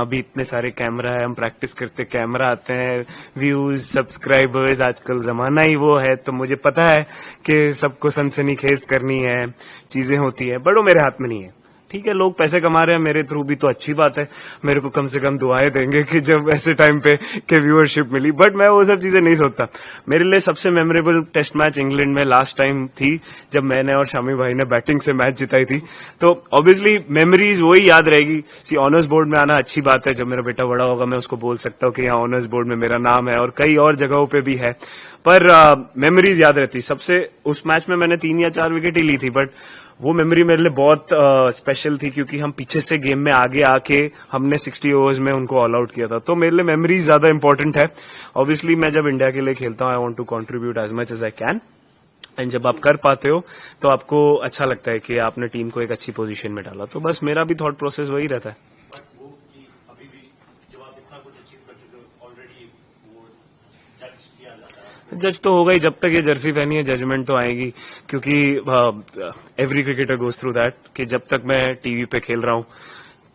अभी इतने सारे कैमरा है, हम प्रैक्टिस करते कैमरा आते हैं, व्यूज सब्सक्राइबर्स, आजकल जमाना ही वो है, तो मुझे पता है कि सबको सनसनीखेज करनी है, चीजें होती है, बट वो मेरे हाथ में नहीं है। ठीक है, लोग पैसे कमा रहे हैं मेरे थ्रू भी, तो अच्छी बात है, मेरे को कम से कम दुआएं देंगे कि जब ऐसे टाइम पे के व्यूअरशिप मिली, बट मैं वो सब चीजें नहीं सोचता। मेरे लिए सबसे मेमोरेबल टेस्ट मैच इंग्लैंड में लास्ट टाइम थी, जब मैंने और शामी भाई ने बैटिंग से मैच जिताई थी, तो ऑब्वियसली मेमोरीज वही याद रहेगी। सी ऑनर्स बोर्ड में आना अच्छी बात है, जब मेरा बेटा बड़ा होगा मैं उसको बोल सकता हूँ कि यहाँ ऑनर्स बोर्ड में मेरा नाम है, और कई और जगहों पे भी है, पर मेमोरीज याद रहती। सबसे उस मैच में मैंने 3 या 4 विकेट ही ली थी, बट वो मेमोरी मेरे लिए बहुत स्पेशल थी, क्योंकि हम पीछे से गेम में आगे आके हमने 60 ओवर्स में उनको ऑल आउट किया था, तो मेरे लिए मेमोरीज ज्यादा इंपॉर्टेंट है। ऑब्वियसली मैं जब इंडिया के लिए खेलता हूँ, I want to contribute as much as I can, and जब आप कर पाते हो तो आपको अच्छा लगता है कि आपने टीम को एक अच्छी पोजीशन में डाला। तो बस मेरा भी थॉट प्रोसेस वही रहता है। जज तो होगा ही, जब तक ये जर्सी पहनी है जजमेंट तो आएगी, क्योंकि every cricketer goes through that, कि जब तक मैं टीवी पे खेल रहा हूं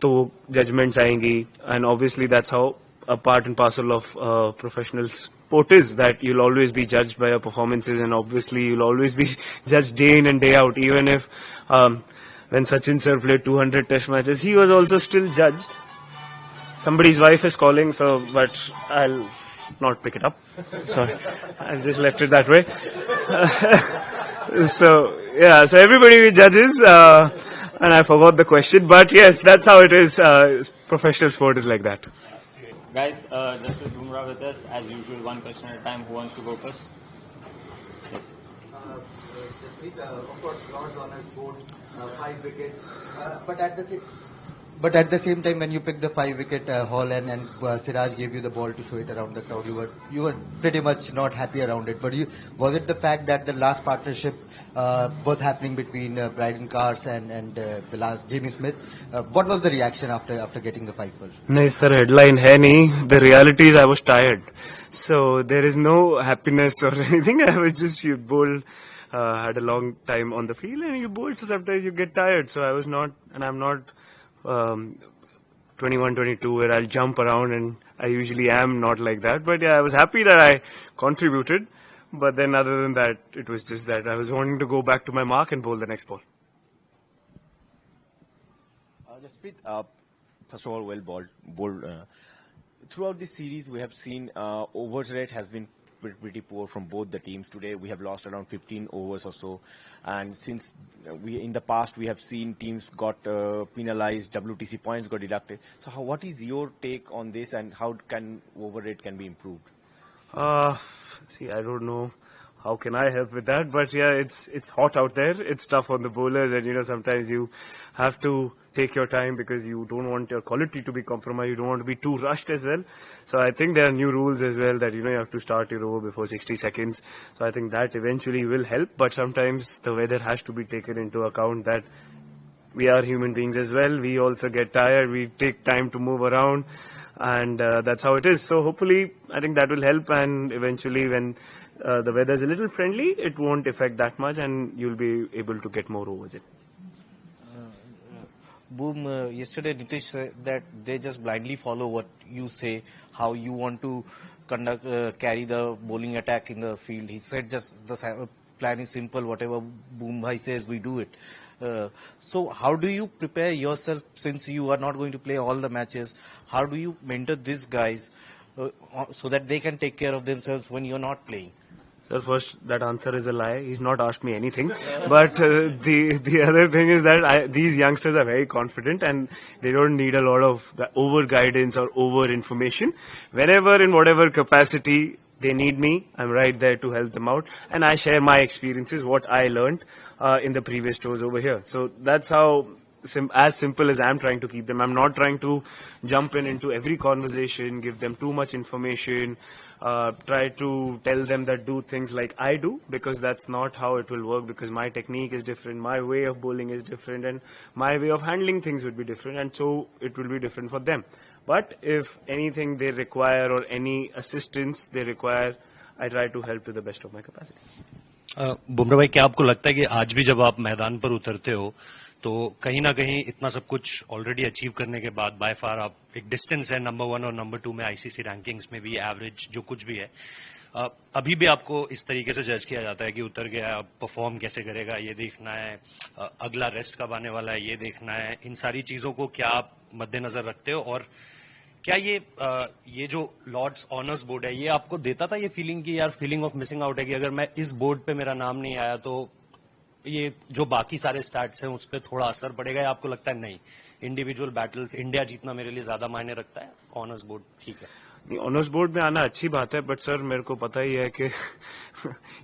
तो जजमेंट्स आएंगी, and obviously that's how a part and parcel of professional sport is, that you'll always be judged by your performances, and obviously you'll always be judged day in and day out. Even if when Sachin sir played 200 test matches, he was also still judged. Somebody's wife is calling, so but I'll not pick it up. Sorry, I just left it that way. So yeah, so everybody judges, and I forgot the question, but yes, that's how it is. Professional sport is like that. Guys, Jasprit Bumrah with us. As usual, one question at a time. Who wants to go first? Yes. Jasprit, of course, Lord's Honours scored 5 wicket, but at the same time, when you picked the 5-wicket haul and Siraj gave you the ball to show it around the crowd, you were pretty much not happy around it. But was it the fact that the last partnership was happening between Bryden Cars and the last Jamie Smith? What was the reaction after getting the 5 balls? No, sir, headline hai nahi. The reality is I was tired. So there is no happiness or anything. I was just, you bowled, had a long time on the field and you bowled, so sometimes you get tired. So I was not, and I'm not 21, 22 where I'll jump around, and I usually am not like that. But yeah, I was happy that I contributed. But then other than that, it was just that I was wanting to go back to my mark and bowl the next ball. Jasprit, first of all, well bowled. Throughout this series, we have seen over rate has been pretty poor from both the teams. Today, we have lost around 15 overs or so. And since in the past, we have seen teams got penalized, WTC points got deducted. So what is your take on this, and how can over rate can be improved? See, I don't know how can I help with that, but yeah, it's hot out there. It's tough on the bowlers, and sometimes you have to take your time because you don't want your quality to be compromised. You don't want to be too rushed as well. So I think there are new rules as well that you have to start your over before 60 seconds. So I think that eventually will help, but sometimes the weather has to be taken into account, that we are human beings as well. We also get tired. We take time to move around, and that's how it is. So hopefully, I think that will help, and eventually when the weather is a little friendly, it won't affect that much, and you'll be able to get more overs in. Boom, yesterday Nitish said that they just blindly follow what you say, how you want to conduct, carry the bowling attack in the field. He said just the plan is simple, whatever Boom Bhai says, we do it. So how do you prepare yourself, since you are not going to play all the matches? How do you mentor these guys so that they can take care of themselves when you're not playing? Sir, first, that answer is a lie. He's not asked me anything. But the other thing is that these youngsters are very confident, and they don't need a lot of over guidance or over information. Whenever, in whatever capacity they need me, I'm right there to help them out. And I share my experiences, what I learned in the previous tours over here. So that's how, as simple as I'm trying to keep them. I'm not trying to jump into every conversation, give them too much information, try to tell them that do things like I do, because that's not how it will work, because my technique is different, my way of bowling is different, and my way of handling things would be different, and so it will be different for them. But if anything they require or any assistance they require, I try to help to the best of my capacity. Bumrah भाई, क्या आपको लगता है कि आज भी जब आप मैदान पर उतरते हो तो कहीं ना कहीं इतना सब कुछ ऑलरेडी अचीव करने के बाद बाय फार आप एक डिस्टेंस है नंबर 1 और नंबर 2 में आईसीसी रैंकिंग्स में भी एवरेज जो कुछ भी है अभी भी आपको इस तरीके से जज किया जाता है कि उतर गया अब परफॉर्म कैसे करेगा ये देखना है अगला रेस्ट कब आने वाला है ये देखना है इन सारी चीजों को क्या आप मद्देनजर रखते हो और क्या ये जो लॉर्ड्स ऑनर्स बोर्ड है ये आपको देता था ये फीलिंग की यार फीलिंग ऑफ मिसिंग आउट है कि अगर मैं इस बोर्ड पे मेरा नाम नहीं आया तो ये जो बाकी सारे स्टैट्स हैं उस पर थोड़ा असर पड़ेगा या आपको लगता है नहीं इंडिविजुअल बैटल्स इंडिया जीतना मेरे लिए ज्यादा मायने रखता है ऑनर्स बोर्ड ठीक है नहीं ऑनर्स बोर्ड में आना अच्छी बात है बट सर मेरे को पता ही है कि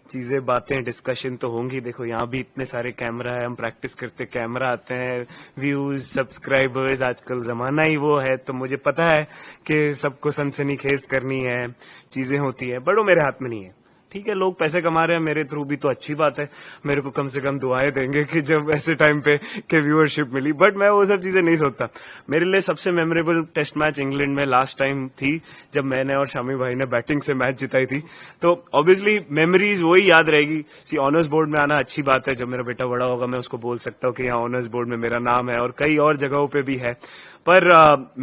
चीजें बातें डिस्कशन तो होंगी देखो यहाँ भी इतने सारे कैमरा है हम प्रैक्टिस करते कैमरा आते हैं व्यूज सब्सक्राइबर्स आजकल जमाना ही वो है तो मुझे पता है कि सबको सनसनीखेज करनी है चीजें होती है बट वो मेरे हाथ में नहीं है ठीक है लोग पैसे कमा रहे हैं मेरे थ्रू भी तो अच्छी बात है मेरे को कम से कम दुआएं देंगे कि जब ऐसे टाइम पे के व्यूअरशिप मिली बट मैं वो सब चीजें नहीं सोचता मेरे लिए सबसे मेमोरेबल टेस्ट मैच इंग्लैंड में लास्ट टाइम थी जब मैंने और शामी भाई ने बैटिंग से मैच जिताई थी तो ऑब्वियसली मेमोरीज वही याद रहेगी सी ऑनर्स बोर्ड में आना अच्छी बात है जब मेरा बेटा बड़ा होगा मैं उसको बोल सकता हूँ कि यहाँ ऑनर्स बोर्ड में मेरा नाम है और कई और जगहों पे भी है पर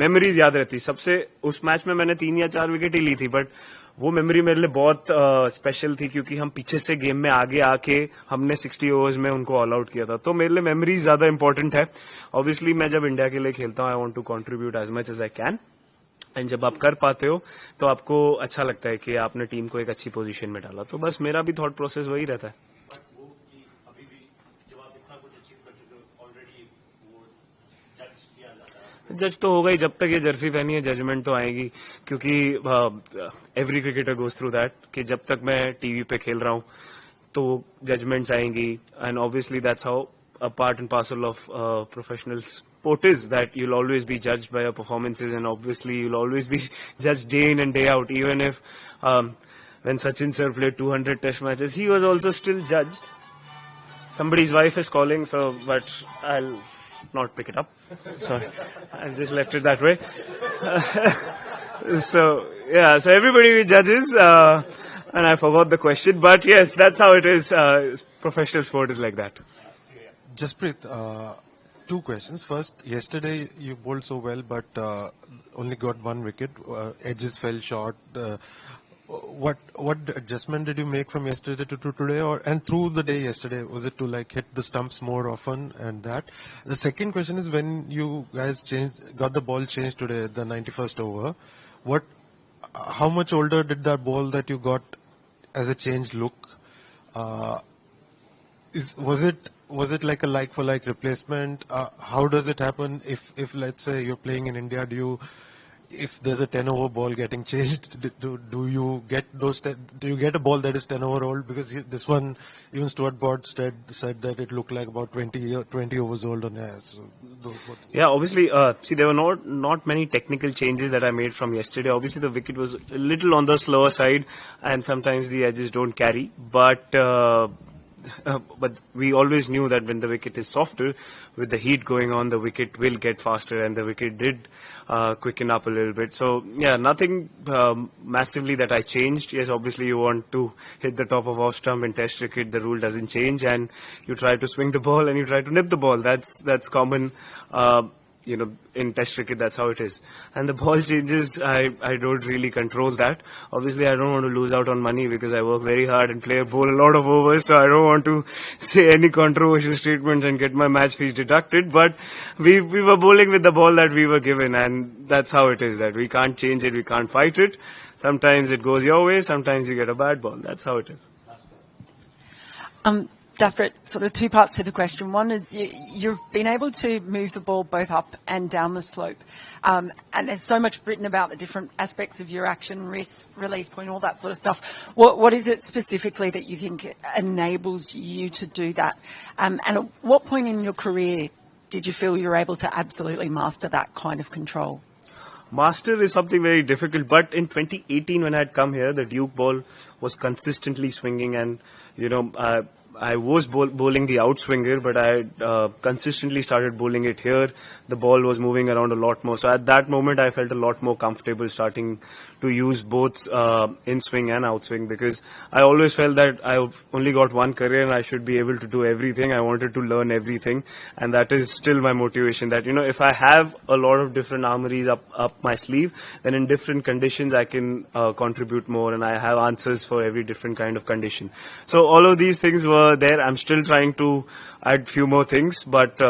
मेमोरीज याद रहती सबसे उस मैच में मैंने 3 या 4 विकेट ही ली थी बट वो मेमोरी मेरे लिए बहुत स्पेशल थी क्योंकि हम पीछे से गेम में आगे आके हमने 60 ओवर्स में उनको ऑल आउट किया था तो मेरे लिए मेमोरीज ज्यादा इंपॉर्टेंट है ऑब्वियसली मैं जब इंडिया के लिए खेलता हूँ I want to contribute as much as I can and जब आप कर पाते हो तो आपको अच्छा लगता है कि आपने टीम को एक अच्छी पोजीशन में डाला तो बस मेरा भी थॉट प्रोसेस वही रहता है जज तो होगा ही जब तक ये जर्सी पहनी है जजमेंट तो आएगी क्योंकि every cricketer goes through that कि जब तक मैं टीवी पे खेल रहा हूं तो जजमेंट्स आएंगी and obviously that's how a part and parcel of professional sport is that you'll always be judged by your performances and obviously you'll always be judged day in and day out even if when Sachin sir played 200 test matches he was also still judged somebody's wife is calling so but I'll not pick it up sorry I just left it that way so yeah so everybody judges and I forgot the question but yes that's how it is professional sport is like that Jasprit, 2 questions. First, yesterday you bowled so well, but only got 1 wicket. Edges fell short. What adjustment did you make from yesterday to today, and through the day yesterday? Was it to like hit the stumps more often and that? The second question is when you guys got the ball changed today at the 91st over. How much older did that ball that you got as a change look? Was it like a like-for-like replacement? How does it happen if let's say you're playing in India, if there's a 10-over ball getting changed, do you get do you get a ball that is 10 over old? Because this one, even Stuart Broad said that it looked like about 20 overs old on air. So, yeah, obviously, see, there were not many technical changes that I made from yesterday. Obviously, the wicket was a little on the slower side, and sometimes the edges don't carry. But we always knew that when the wicket is softer, with the heat going on, the wicket will get faster, and the wicket did quicken up a little bit. So, yeah, nothing massively that I changed. Yes, obviously you want to hit the top of off stump in Test cricket. The rule doesn't change, and you try to swing the ball and you try to nip the ball. That's common. In Test cricket, that's how it is. And the ball changes, I don't really control that. Obviously, I don't want to lose out on money because I work very hard and bowl a lot of overs, so I don't want to say any controversial statements and get my match fees deducted. But we were bowling with the ball that we were given, and that's how it is, that we can't change it, we can't fight it. Sometimes it goes your way, sometimes you get a bad ball. That's how it is. Jasprit, sort of 2 parts to the question. One is you've been able to move the ball both up and down the slope. And there's so much written about the different aspects of your action, risk, release point, all that sort of stuff. What is it specifically that you think enables you to do that? And at what point in your career did you feel you were able to absolutely master that kind of control? Master is something very difficult, but in 2018 when I had come here, the Duke ball was consistently swinging and, I was bowling the outswinger, but I consistently started bowling it here. The ball was moving around a lot more. So at that moment, I felt a lot more comfortable starting to use both in swing and outswing, because I always felt that I've only got one career and I should be able to do everything. I wanted to learn everything, and that is still my motivation. That, you know, if I have a lot of different armories up my sleeve, then in different conditions I can contribute more, and I have answers for every different kind of condition. So all of these things were there. I'm still trying to add few more things, but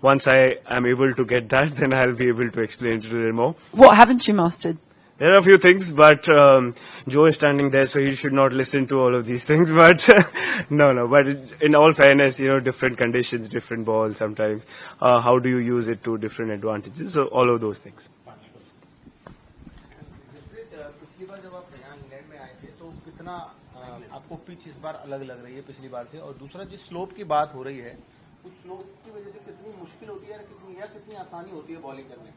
once I am able to get that, then I'll be able to explain it a little more. What haven't you mastered? There are a few things, but Joe is standing there, so he should not listen to all of these things. But no. But in all fairness, you know, different conditions, different balls sometimes. How do you use it to different advantages? So all of those things. पिछली बार जब आप यहाँ England में आए थे तो कितना आपको पिच इस बार अलग लग रही है पिछली बार से, और दूसरा जिस स्लोप की बात हो रही है उस स्लोप की वजह से कितनी मुश्किल होती है या कितनी आसानी होती है बॉलिंग करने में?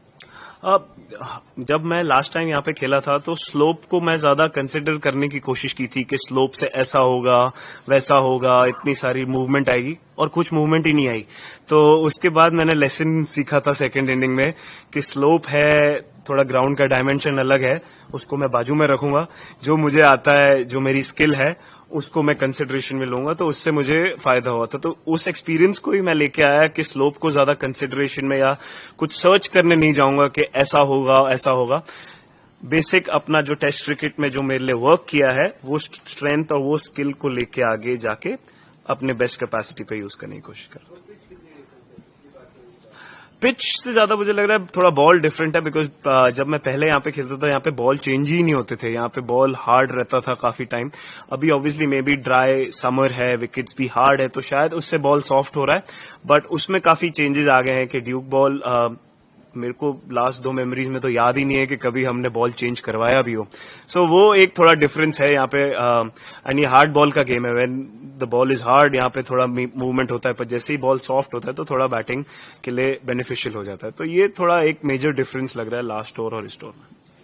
जब मैं लास्ट टाइम यहाँ पे खेला था तो स्लोप को मैं ज्यादा कंसिडर करने की कोशिश की थी कि स्लोप से ऐसा होगा वैसा होगा, इतनी सारी मूवमेंट आएगी, और कुछ मूवमेंट ही नहीं आई. तो उसके बाद मैंने लेसन सीखा था सेकंड इनिंग में कि स्लोप है, थोड़ा ग्राउंड का डायमेंशन अलग है, उसको मैं बाजू में रखूंगा. जो मुझे आता है, जो मेरी स्किल है, उसको मैं कंसिडरेशन में लूंगा, तो उससे मुझे फायदा हुआ था. तो उस एक्सपीरियंस को ही मैं लेके आया कि स्लोप को ज्यादा कंसिडरेशन में या कुछ सर्च करने नहीं जाऊंगा कि ऐसा होगा ऐसा होगा. बेसिक अपना जो टेस्ट क्रिकेट में जो मेरे लिए वर्क किया है, वो स्ट्रेंथ और वो स्किल को लेके आगे जाके अपने बेस्ट कैपेसिटी पे यूज करने की कोशिश कर रहा हूं. पिच से ज्यादा मुझे लग रहा है थोड़ा बॉल डिफरेंट है, बिकॉज जब मैं पहले यहाँ पे खेलता था यहाँ पे बॉल चेंज ही नहीं होते थे. यहाँ पे बॉल हार्ड रहता था काफी टाइम. अभी obviously may be dry summer है, विकेट्स भी हार्ड है, तो शायद उससे बॉल सॉफ्ट हो रहा है. बट उसमें काफी चेंजेस आ गए हैं कि ड्यूक बॉल, मेरे को लास्ट 2 मेमोरीज में तो याद ही नहीं है कि कभी हमने बॉल चेंज करवाया भी हो. सो वो एक थोड़ा डिफरेंस है यहाँ पे. एंड ये हार्ड बॉल का गेम है. When the ball is hard, यहाँ पे थोड़ा मूवमेंट होता है, पर जैसे ही बॉल सॉफ्ट होता है तो थोड़ा बैटिंग के लिए बेनिफिशियल हो जाता है. तो ये थोड़ा एक मेजर डिफरेंस लग रहा है लास्ट ओवर और इस ओवर में.